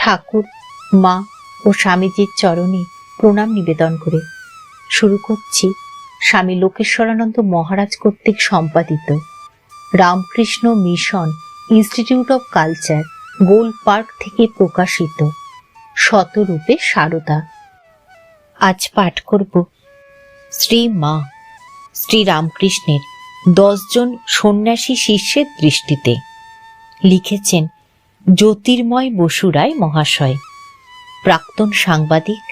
ঠাকুর, মা ও স্বামীজির চরণে প্রণাম নিবেদন করে শুরু করছি স্বামী লোকেশ্বরানন্দ মহারাজ কর্তৃক সম্পাদিত Ramakrishna mission institute of culture, goal park থেকে প্রকাশিত শতরূপে সারদা। আজ পাঠ করব শ্রী মা শ্রী রামকৃষ্ণের 10 জন সন্ন্যাসী শিষ্যের দৃষ্টিতে। লিখেছেন জ্যোতির্ময় বসু রায় মহাশয়, প্রাক্তন সাংবাদিক,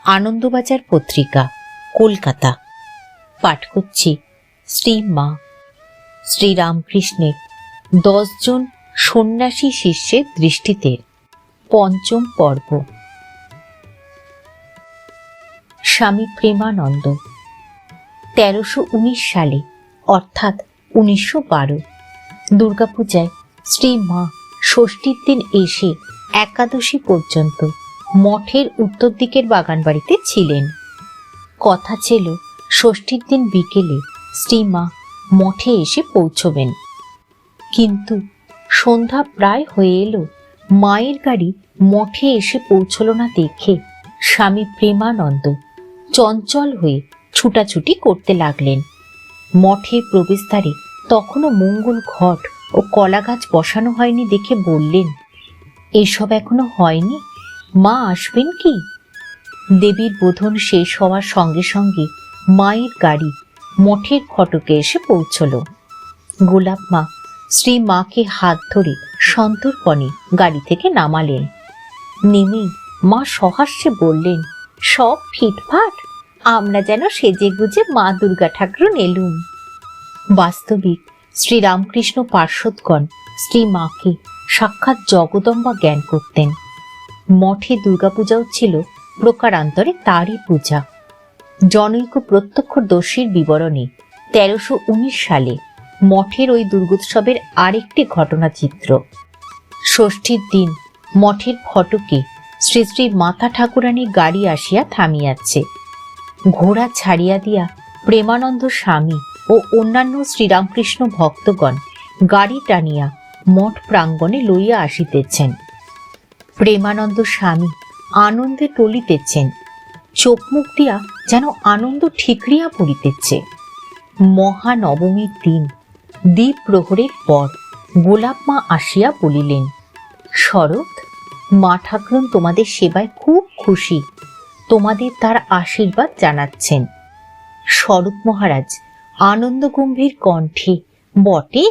আনন্দবাজার পত্রিকা, কলকাতা। পাঠ করছি শ্রী মা শ্রী রামকৃষ্ণের 10 জন সন্ন্যাসী শিষ্যের দৃষ্টিতে, পঞ্চম পর্ব। স্বামী প্রেমানন্দ 1319 সালে অর্থাৎ 1912 দুর্গাপূজায় শ্রী মা ষষ্ঠীর দিন এসে একাদশী পর্যন্ত মঠের উত্তর দিকের বাগান বাড়িতে ছিলেন। কথা ছিল ষষ্ঠীর দিন বিকেলে শ্রী মা মঠে এসে পৌঁছবেন, কিন্তু সন্ধ্যা প্রায় হয়ে এলো, মায়ের গাড়ি মঠে এসে পৌঁছল না দেখে স্বামী প্রেমানন্দ চঞ্চল হয়ে ছুটাছুটি করতে লাগলেন। মঠের প্রবেশদ্বারে তখনও মঙ্গল ঘট ও কলা গাছ বসানো হয়নি দেখে বললেন, এসব এখনো হয়নি, মা আসবেন কি? দেবীর বোধন শেষ হওয়ার সঙ্গে সঙ্গে মায়ের গাড়ি মঠের ফটকে এসে পৌঁছল। গোলাপ মা শ্রী মাকে হাত ধরে সন্তর্পণে গাড়ি থেকে নামালেন। নেমেই মা সহাস্যে বললেন, সব ফিটফাট, আমরা যেন সেজে গুজে মা দুর্গা ঠাকুর এলুম। বাস্তবিক শ্রী রামকৃষ্ণ পার্ষদগণ শ্রী মাকে সাক্ষাৎ জগদম্বা জ্ঞান করতেন। মঠে দুর্গাপূজাও ছিল প্রকারান্তরে তারই পূজা। জনৈক প্রত্যক্ষদর্শীর বিবরণে 1319 সালে মঠের ওই দুর্গোৎসবের আরেকটি ঘটনাচিত্র। ষষ্ঠীর দিন মঠের ফটকে শ্রী শ্রী মাতা ঠাকুরানীর গাড়ি আসিয়া থামিয়াছে। ঘোড়া ছাড়িয়া দিয়া প্রেমানন্দ স্বামী ও অন্যান্য শ্রীরামকৃষ্ণ ভক্তগণ গাড়ি টানিয়া মঠ প্রাঙ্গণে লইয়া আসিতেছেন। প্রেমানন্দ স্বামী আনন্দে টলিতেছেন, চোখ মুখ দিয়া যেন আনন্দ ঠিকরিয়া পড়িতেছে। মহানবমীর দিন দ্বীপ প্রহরের পর গোলাপ মা আসিয়া বলিলেন, শরৎ, মা ঠাকুরন তোমাদের সেবায় খুব খুশি, তোমাদের তার আশীর্বাদ জানাচ্ছেন। শরৎ মহারাজ আনন্দ গম্ভীর কণ্ঠে, বটে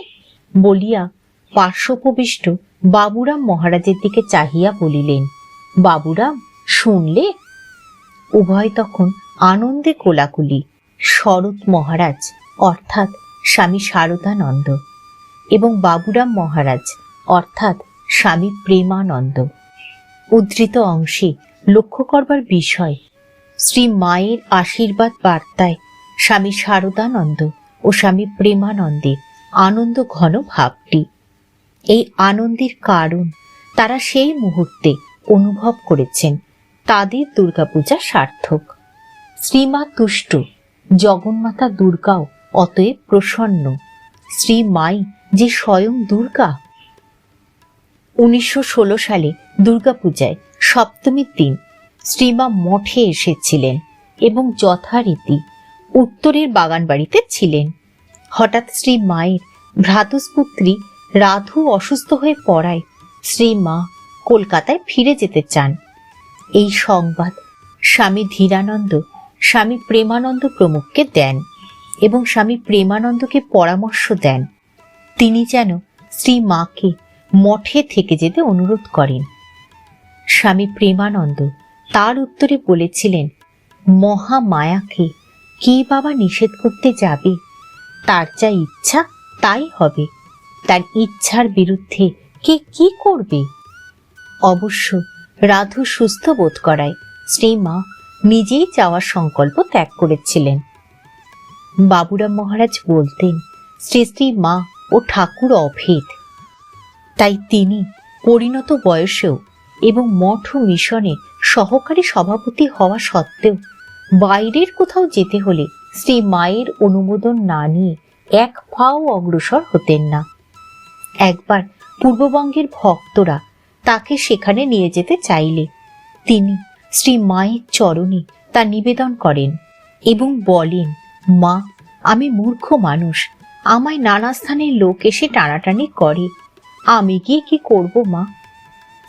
বলিয়া পার্শ্বপ্রবিষ্ট বাবুরাম মহারাজের দিকে চাহিয়া বলিলেন, বাবুরাম, শুনলে? উভয় তখন আনন্দে কোলাকুলি। শরৎ মহারাজ অর্থাৎ স্বামী শারদানন্দ এবং বাবুরাম মহারাজ অর্থাৎ স্বামী প্রেমানন্দ। উদ্ধৃত অংশে লক্ষ্য করবার বিষয়, শ্রী মায়ের আশীর্বাদ বার্তায় স্বামী শারদানন্দ ও স্বামী প্রেমানন্দের আনন্দ ঘন ভাবটি। এই আনন্দের কারণ তারা সেই মুহূর্তে অনুভব করেছেন, তাদের দুর্গাপূজা সার্থক। শ্রীমা তুষ্ট, জগন্মাতা দুর্গাও অতএব প্রসন্ন। শ্রী মাই যে স্বয়ং দুর্গা। 1916 সালে দুর্গাপূজায় সপ্তমীর দিন শ্রীমা মঠে এসেছিলেন এবং যথারীতি উত্তরের বাগান বাড়িতে ছিলেন। হঠাৎ শ্রী মায়ের ভ্রাতুষ্পুত্রী রাধু অসুস্থ হয়ে পড়ায় শ্রী মা কলকাতায় ফিরে যেতে চান। এই সংবাদ স্বামী ধীরানন্দ, স্বামী প্রেমানন্দ প্রমুখকে দেন এবং স্বামী প্রেমানন্দকে পরামর্শ দেন তিনি যেন শ্রী মাকে মঠে থেকে যেতে অনুরোধ করেন। স্বামী প্রেমানন্দ তার উত্তরে বলেছিলেন, মহামায়াকে কে বাবা নিষেধ করতে যাবে? তার যা ইচ্ছা তাই হবে, তার ইচ্ছার বিরুদ্ধে কে কি করবে? অবশ্য রাধু সুস্থ বোধ করায় শ্রী মা নিজেই যাওয়ার সংকল্প ত্যাগ করেছিলেন। বাবুরাম মহারাজ বলতেন, শ্রী শ্রী মা ও ঠাকুর অভেদ, তাই তিনি পরিণত বয়সেও এবং মঠ ও মিশনে সহকারী সভাপতি হওয়া সত্ত্বেও বাইরের কোথাও যেতে হলে শ্রী মায়ের অনুমোদন না নিয়ে এক পাও অগ্রসর হতেন না। একবার পূর্ববঙ্গের ভক্তরা তাকে সেখানে নিয়ে যেতে চাইলে তিনি শ্রী মায়ের চরণে তা নিবেদন করেন এবং বলেন, মা, আমি মূর্খ মানুষ, আমায় নানা স্থানের লোক এসে টানাটানি করে, আমি গিয়ে কি করব মা?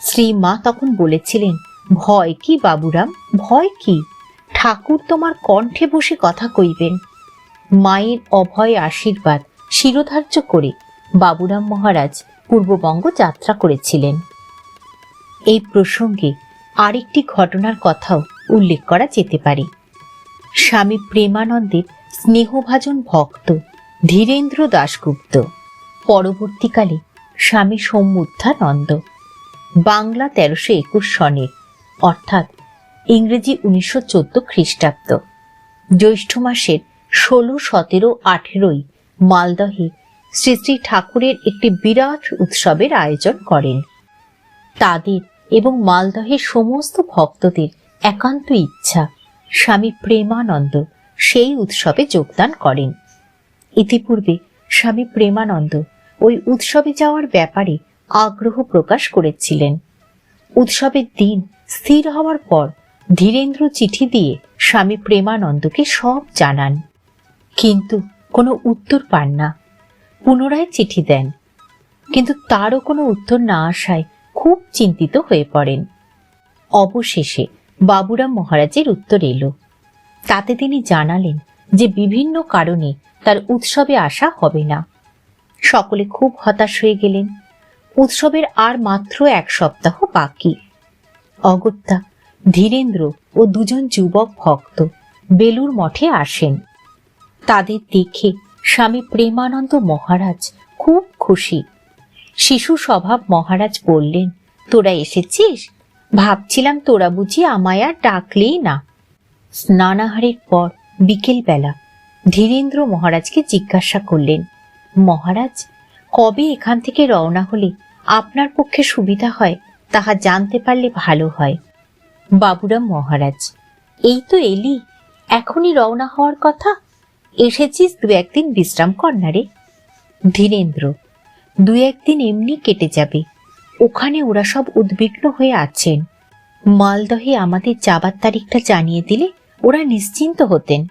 শ্রী মা তখন বলেছিলেন, ভয় কি বাবুরাম, ভয় কি? ঠাকুর তোমার কণ্ঠে বসে কথা কইবেন। মায়ের অভয় আশীর্বাদ শিরোধার্য করে বাবুরাম মহারাজ পূর্ববঙ্গ যাত্রা করেছিলেন। এই প্রসঙ্গে আরেকটি ঘটনার কথাও উল্লেখ করা যেতে পারে। স্বামী প্রেমানন্দের স্নেহভাজন ভক্ত ধীরেন্দ্র দাশগুপ্ত, পরবর্তীকালে স্বামী সমুদ্ধানন্দ, বাংলা 1321 সনের অর্থাৎ ইংরেজি 1914 খ্রিস্টাব্দ জ্যৈষ্ঠ মাসের 16, 17, 18 মালদহে শ্রী শ্রী ঠাকুরের একটি বিরাট উৎসবের আয়োজন করেন। তাদের এবং মালদহের সমস্ত ভক্তদের একান্ত ইচ্ছা স্বামী প্রেমানন্দ সেই উৎসবে যোগদান করেন। ইতিপূর্বে স্বামী প্রেমানন্দ ওই উৎসবে যাওয়ার ব্যাপারে আগ্রহ প্রকাশ করেছিলেন। উৎসবের দিন স্থির হওয়ার পর ধীরেন্দ্র চিঠি দিয়ে স্বামী প্রেমানন্দকে সব জানান, কিন্তু কোনো উত্তর পান না। পুনরায় চিঠি দেন, কিন্তু তারও কোনো উত্তর না আসায় খুব চিন্তিত হয়ে পড়েন। অবশেষে বাবুরাম মহারাজের উত্তর এলো। তাতে তিনি জানালেন যে বিভিন্ন কারণে তার উৎসবে আসা হবে না। সকলে খুব হতাশ হয়ে গেলেন। উৎসবের আর মাত্র 1 সপ্তাহ বাকি। অগত্যা ধীরেন্দ্র ও 2 যুবক ভক্ত বেলুর মঠে আসেন। তাদের দেখে স্বামী প্রেমানন্দ মহারাজ খুব খুশি। শিশু স্বভাব মহারাজ বললেন, তোরা এসেছিস? ভাবছিলাম তোরা বুঝি আমায় আর ডাকলেই না। স্নানাহারের পর বিকেল বেলা ধীরেন্দ্র মহারাজকে জিজ্ঞাসা করলেন, মহারাজ, কবে এখান থেকে রওনা হলে আপনার পক্ষে সুবিধা হয় তাহা জানতে পারলে ভালো হয়। বাবুরাম মহারাজ, এই তো এলি, এখনই রওনা হওয়ার কথা। এসেছিস 2-1 দিন বিশ্রাম কর না রে। ধীরেন্দ্র, 2-1 দিন এমনি কেটে যাবে, ওখানে ওরা সব উদ্বিগ্ন হয়ে আছেন। মালদহে আমাদের যাবার তারিখটা জানিয়ে দিলে ওরা নিশ্চিন্ত হতেন।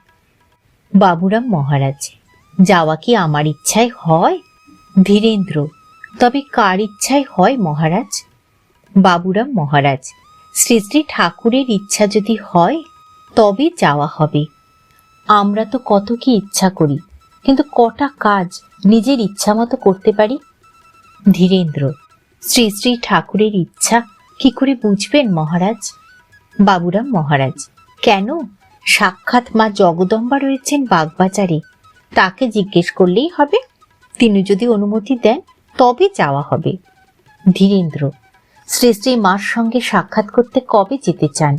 বাবুরাম মহারাজ, যাওয়া কি আমার ইচ্ছায় হয়? ধীরেন্দ্র, তবে কার ইচ্ছায় হয় মহারাজ? বাবুরাম মহারাজ, শ্রী শ্রী ঠাকুরের ইচ্ছা যদি হয় তবে যাওয়া হবে। আমরা তো কত কি ইচ্ছা করি, কিন্তু কটা কাজ নিজের ইচ্ছা মতো করতে পারি? ধীরেন্দ্র, শ্রী শ্রী ঠাকুরের ইচ্ছা কি করে বুঝবেন মহারাজ? বাবুরাম মহারাজ, কেন? সাক্ষাৎ মা জগদম্বা রয়েছেন বাগবাজারে, তাকে জিজ্ঞেস করলেই হবে। তিনি যদি অনুমতি দেন তবে যাওয়া হবে। ধীরেন্দ্র, শ্রী শ্রী মার সঙ্গে সাক্ষাৎ করতে কবে যেতে চান?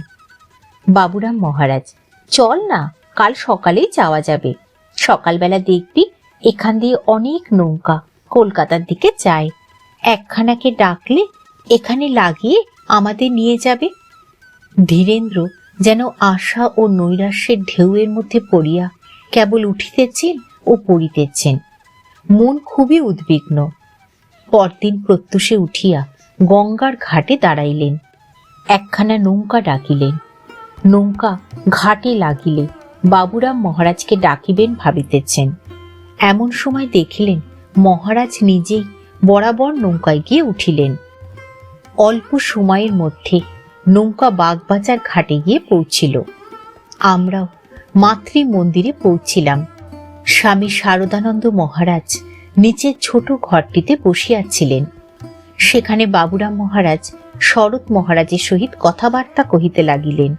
বাবুরাম মহারাজ, চল না, কাল সকালেই যাওয়া যাবে। সকালবেলা দেখবি এখান দিয়ে অনেক নৌকা কলকাতার দিকে যায়। একখানাকে ডাকলে এখানে লাগিয়ে আমাদের নিয়ে যাবে। ধীরেন্দ্র যেন আশা ও নৈরাশ্যের ঢেউয়ের মধ্যে পড়িয়া কেবল উঠিতেছেন ও পড়িতেছেন। মন খুবই উদ্বিগ্ন। পরদিন প্রত্যুষে উঠিয়া গঙ্গার ঘাটে দাঁড়াইলেন। একখানা নৌকা ডাকিলেন। নৌকা ঘাটে লাগিলে বাবুরাম মহারাজকে ডাকিবেন ভাবিতেছেন। এমন সময় দেখিলেন মহারাজ নিজেই বরাবর নৌকায় গিয়ে উঠিলেন। অল্প সময়ের মধ্যে নৌকা বাগবাজার ঘাটে গিয়ে পৌঁছিল। আমরাও মাতৃ মন্দিরে পৌঁছিলাম। স্বামী শারদানন্দ মহারাজ নিচের ছোট ঘরটিতে বসিয়াছিলেন। সেখানে বাবুরাম মহারাজ শরৎ মহারাজের সহিত কথাবার্তা কহিতে লাগিলেন।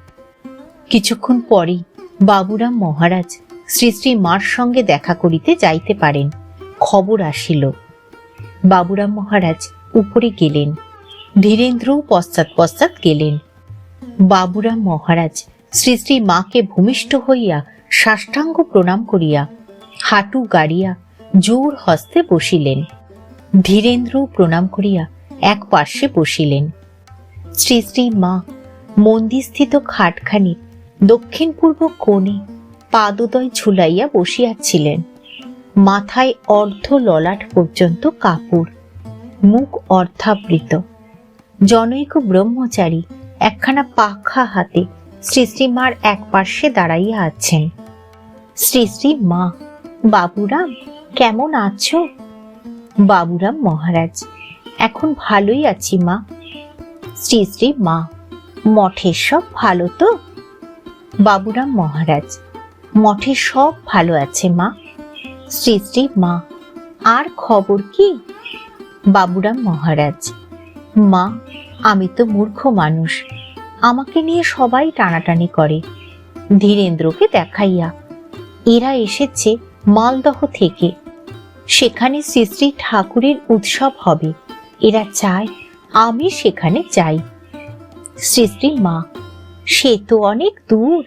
কিছুক্ষণ পরেই বাবুরাম মহারাজ শ্রী শ্রী মার সঙ্গে দেখা করিতে যাইতে পারেন খবর আসিল। বাবুরাম মহারাজ উপরে গেলেন, ধীরেন্দ্রও পশ্চাৎ পশ্চাৎ গেলেন। বাবুরাম মহারাজ শ্রী শ্রী মাকে ভূমিষ্ঠ হইয়া সাষ্টাঙ্গ প্রণাম করিয়া হাঁটু গাড়িয়া জোর হস্তে বসিলেন। ধীরেন্দ্রও প্রণাম করিয়া এক পার্শ্বে বসিলেন। শ্রী শ্রী মা মন্দিরস্থিত খাটখানির দক্ষিণ পূর্ব কোণে পাদোদয় ঝুলাইয়া বসিয়াছিলেন। মাথায় অর্ধ ললাট পর্যন্ত কাপড়, মুখ অর্ধাবৃত, জনৈক ব্রহ্মচারী একখানা পাখা হাতে শ্রী শ্রীমার এক পার্শ্বে দাঁড়াইয়া আছেন। শ্রী শ্রী মা, বাবুরাম কেমন আছো? বাবুরাম মহারাজ, এখন ভালোই আছি মা। শ্রী শ্রী মা, মঠের সব ভালো তো? বাবুরাম মহারাজ, মঠে সব ভালো আছে মা। শ্রী শ্রী মা, আর খবর কি? বাবুরাম মহারাজ, মা আমি তো মূর্খ মানুষ, আমাকে নিয়ে সবাই টানাটানি করে। ধীরেন্দ্রকে দেখাইয়া এরা এসেছে মালদহ থেকে, সেখানে শ্রী শ্রী ঠাকুরের উৎসব হবে, এরা চায় আমি সেখানে যাই। শ্রী শ্রী মা, সে তো অনেক দূর,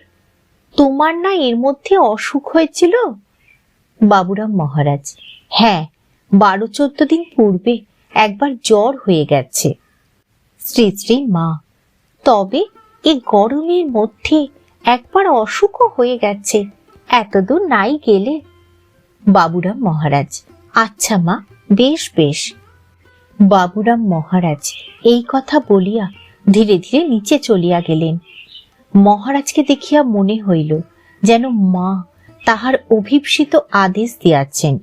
তোমার না এর মধ্যে অসুখ হয়েছিল? বাবুরাম মহারাজ, হ্যাঁ, 12-14 দিন পূর্বে একবার জ্বর হয়ে গেছে। শ্রী শ্রী মা, তবে এই গরমের মধ্যে একবার অসুখও হয়ে গেছে, এতদূর নাই গেলে? বাবুরাম মহারাজ, আচ্ছা মা, বেশ বেশ। বাবুরাম মহারাজ এই কথা বলিয়া ধীরে ধীরে নিচে চলিয়া গেলেন। মহারাজকে দেখিয়া মনে হইল যেন মা তাহার অভিপ্সিত আদেশ দিয়াছেন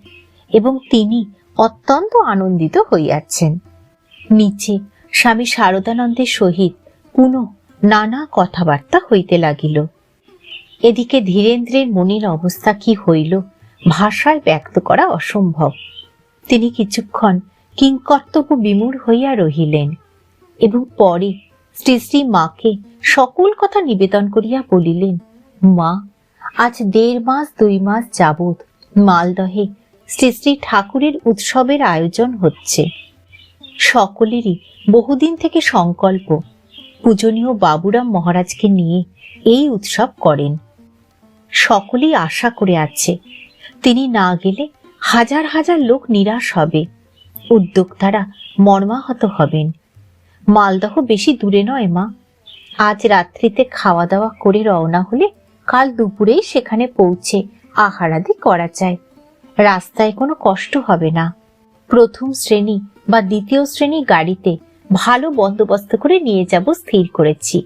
এবং তিনি অত্যন্ত আনন্দিত হইয়াছেন। নিচে স্বামী শারদানন্দের সহিত পুনঃ নানা কথাবার্তা হইতে লাগিল। এদিকে ধীরেন্দ্রের মনের অবস্থা কি হইল ভাষায় ব্যক্ত করা অসম্ভব। তিনি কিছুক্ষণ কিংকর্তব্য বিমূঢ় হইয়া রহিলেন এবং পরে শ্রী শ্রী মাকে সকল কথা নিবেদন করিয়া বলিলেন, মা, আজ 1.5 মাস 2 মাস যাবৎ মালদহে শ্রী শ্রী ঠাকুরের উৎসবের আয়োজন হচ্ছে। সকলেরই বহুদিন থেকে সংকল্প পূজনীয় বাবুরাম মহারাজকে নিয়ে এই উৎসব করেন। সকলেই আশা করে আছে তিনি না গেলে হাজার হাজার লোক নিরাশ হবে, উদ্যোক্তারা মর্মাহত হবেন। মালদহ বেশি দূরে নয় মা, আজ রাত্রিতে খাওয়া দাওয়া করে রওনা হলে কাল দুপুরেই সেখানে পৌঁছে আহারাদি করা যায়, রাস্তায় কোনো কষ্ট হবে না। 1ম শ্রেণী বা 2য় শ্রেণী গাড়িতে ভালো বন্দোবস্ত করে নিয়ে যাব স্থির করেছি।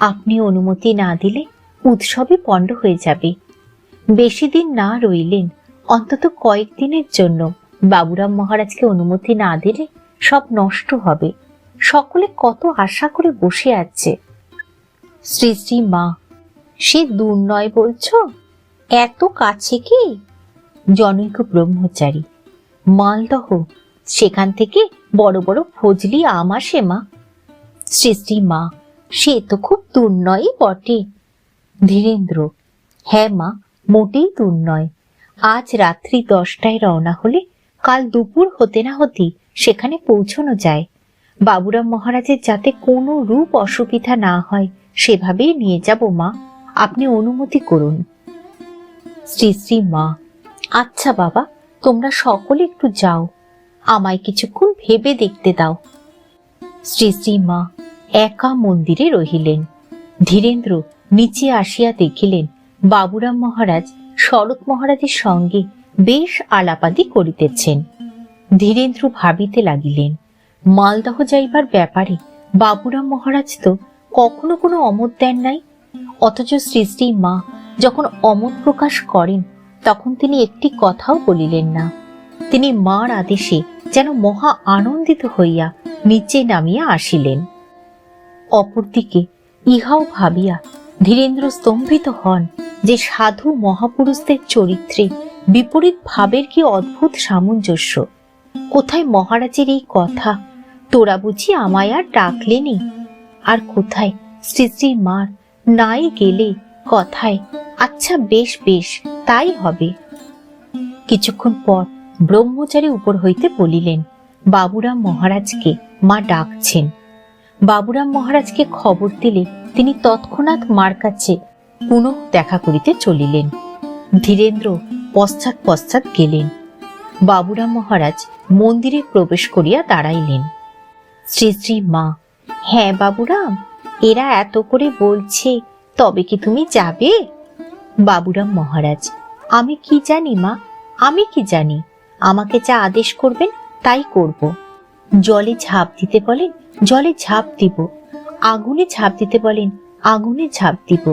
আপনি অনুমতি না দিলে উৎসবে পণ্ড হয়ে যাবে। বেশি দিন না রইলেন, অন্তত কয়েকদিনের জন্য বাবুরাম মহারাজকে অনুমতি না দিলে সব নষ্ট হবে। সকলে কত আশা করে বসে আছে। শ্রী শ্রী মা, সে দূর নয় বলছো? এত কাছে কি? জনৈক ব্রহ্মচারী, মালদহ, সেখান থেকে বড় বড় ফজলি আম আসে মা। শ্রী শ্রী মা, সে তো খুব দূর নয় বটে। ধীরেন্দ্র, হ্যাঁ মা, মোটেই দূর নয়। আজ রাত্রি 10টায় রওনা হলে কাল দুপুর হতে না হতেই সেখানে পৌঁছানো যায়। বাবুরাম মহারাজের যাতে কোনো রূপ অসুবিধা না হয় সেভাবেই নিয়ে যাব মা, আপনি অনুমতি করুন। শ্রী শ্রী মা, আচ্ছা বাবা, তোমরা সকলে একটু যাও, আমায় কিছুক্ষণ ভেবে দেখতে দাও। শ্রী শ্রী মা একা মন্দিরে রহিলেন। ধীরেন্দ্র নিচে আসিয়া দেখিলেন বাবুরাম মহারাজ শরৎ মহারাজের সঙ্গে বেশ আলাপাদি করিতেছেন। ধীরেন্দ্র ভাবিতে লাগিলেন, মালদহ যাইবার ব্যাপারে বাবুরাম মহারাজ তো কখনো কোনো অমত দেন নাই, অথচ শ্রী শ্রী মা যখন অমত প্রকাশ করেন তখন তিনি একটি কথাও বলিলেন না। তিনি মার আদেশে যেন মহা আনন্দিত হইয়া নিচে নামিয়া আসিলেন। অপরদিকে ইহাও ভাবিয়া ধীরেন্দ্র স্তম্ভিত হন যে সাধু মহাপুরুষদের চরিত্রে বিপরীত ভাবের কি অদ্ভুত সামঞ্জস্য। কোথায় মহারাজের এই কথা, তোরা বুঝি আমায় আর ডাকলেনি, আর কোথায় শ্রী শ্রী মার নাই গেলে কথায় আচ্ছা বেশ বেশ তাই হবে। কিছুক্ষণ পর ব্রহ্মচারী উপর হইতে বলিলেন, বাবুরাম মহারাজকে মা ডাকছেন। বাবুরাম মহারাজকে খবর দিলে তিনি তৎক্ষণাৎ মার কাছে পুনঃ দেখা করিতে চলিলেন। ধীরেন্দ্র পশ্চাৎ পশ্চাৎ গেলেন। বাবুরাম মহারাজ মন্দিরে প্রবেশ করিয়া দাঁড়াইলেন। শ্রী শ্রী মা, হ্যাঁ বাবুরাম, এরা এত করে বলছে, তবে কি তুমি যাবে? বাবুরাম মহারাজ, আমি কি জানি মা, আমি কি জানি, আমাকে যা আদেশ করবেন তাই করব। জলে ঝাঁপ দিতে বলেন জলে ঝাঁপ দিব, আগুনে ঝাঁপ দিতে বলেন আগুনে ঝাঁপ দিব,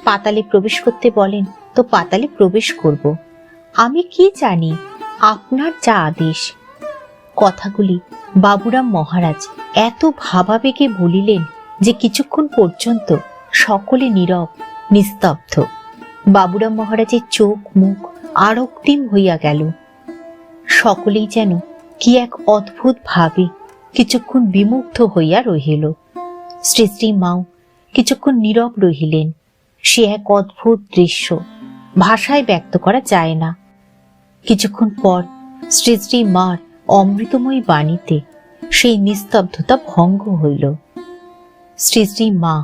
পাতালে প্রবেশ করতে বলেন তো পাতালে প্রবেশ করব। আমি কি জানি, আপনার যা আদেশ। কথাগুলি বাবুরাম মহারাজ এত ভাবাবেগে বলিলেন যে কিছুক্ষণ পর্যন্ত সকলে নীরব, নিস্তব্ধ। বাবুরাম মহারাজের চোখ মুখ আরক্তিম হইয়া গেল। সকলেই যেন কি এক অদ্ভুত ভাবে কিছুক্ষণ বিমুগ্ধ হইয়া রহিল। শ্রী শ্রী মাও কিছুক্ষণ নীরব রহিলেন। সে এক অদ্ভুত দৃশ্য, ভাষায় ব্যক্ত করা যায় না। কিছুক্ষণ পর শ্রী শ্রী মার অমৃতময়ী বাণীতে সেই নিস্তব্ধতা ভঙ্গ হইল। শ্রী শ্রী মা,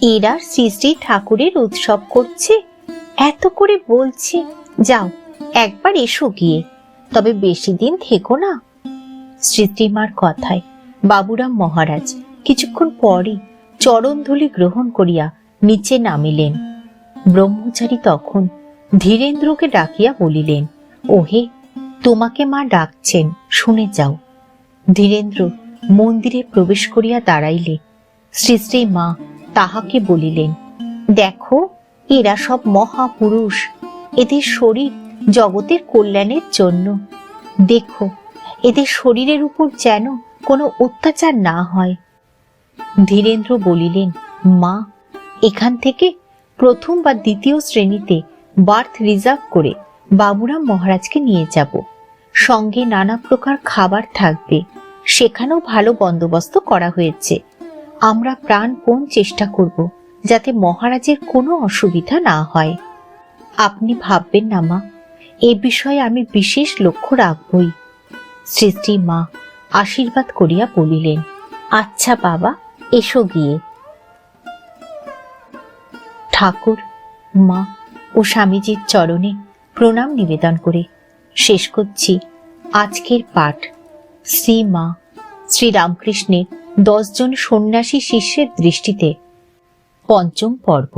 এরা শ্রী শ্রী ঠাকুরের উৎসব করছে, এত করে বলছে, যাও একবার এসো গিয়ে, তবে বেশি দিন থেকো না। শ্রী শ্রী মার কথায় বাবুরাম মহারাজ কিছুক্ষণ পরই চরণধূলি গ্রহণ করিয়া নিচে নামিলেন। ব্রহ্মচারী তখন ধীরেন্দ্রকে ডাকিয়া বলিলেন, ওহে, তোমাকে মা ডাকছেন, শুনে যাও। ধীরেন্দ্র মন্দিরে প্রবেশ করিয়া দাঁড়াইলে শ্রী শ্রী মা তাহাকে বলিলেন, দেখো, এরা সব মহাপুরুষ, এদের শরীর জগতের কল্যাণের জন্য। দেখো, এদের শরীরের উপর যেন কোনো অত্যাচার না হয়। ধীরেন্দ্র বলিলেন, মা, এখান থেকে প্রথম বা দ্বিতীয় শ্রেণীতে বার্থ রিজার্ভ করে বাবুরাম মহারাজকে নিয়ে যাব। সঙ্গে নানা প্রকার খাবার থাকবে, সেখানেও ভালো বন্দোবস্ত করা হয়েছে। আমরা প্রাণপণ চেষ্টা করব যাতে মহারাজের কোনো অসুবিধা না হয়। আপনি ভাববেন না মা, এ বিষয়ে আমি বিশেষ লক্ষ্য রাখবই। শ্রী শ্রী মা আশীর্বাদ করিয়া বলিলেন, আচ্ছা বাবা, এসো গিয়ে। ঠাকুর, মা ও স্বামীজির চরণে প্রণাম নিবেদন করে শেষ করছি আজকের পাঠ। শ্রী মা শ্রীরামকৃষ্ণের 10 জন সন্ন্যাসী শিষ্যের দৃষ্টিতে পঞ্চম পর্ব।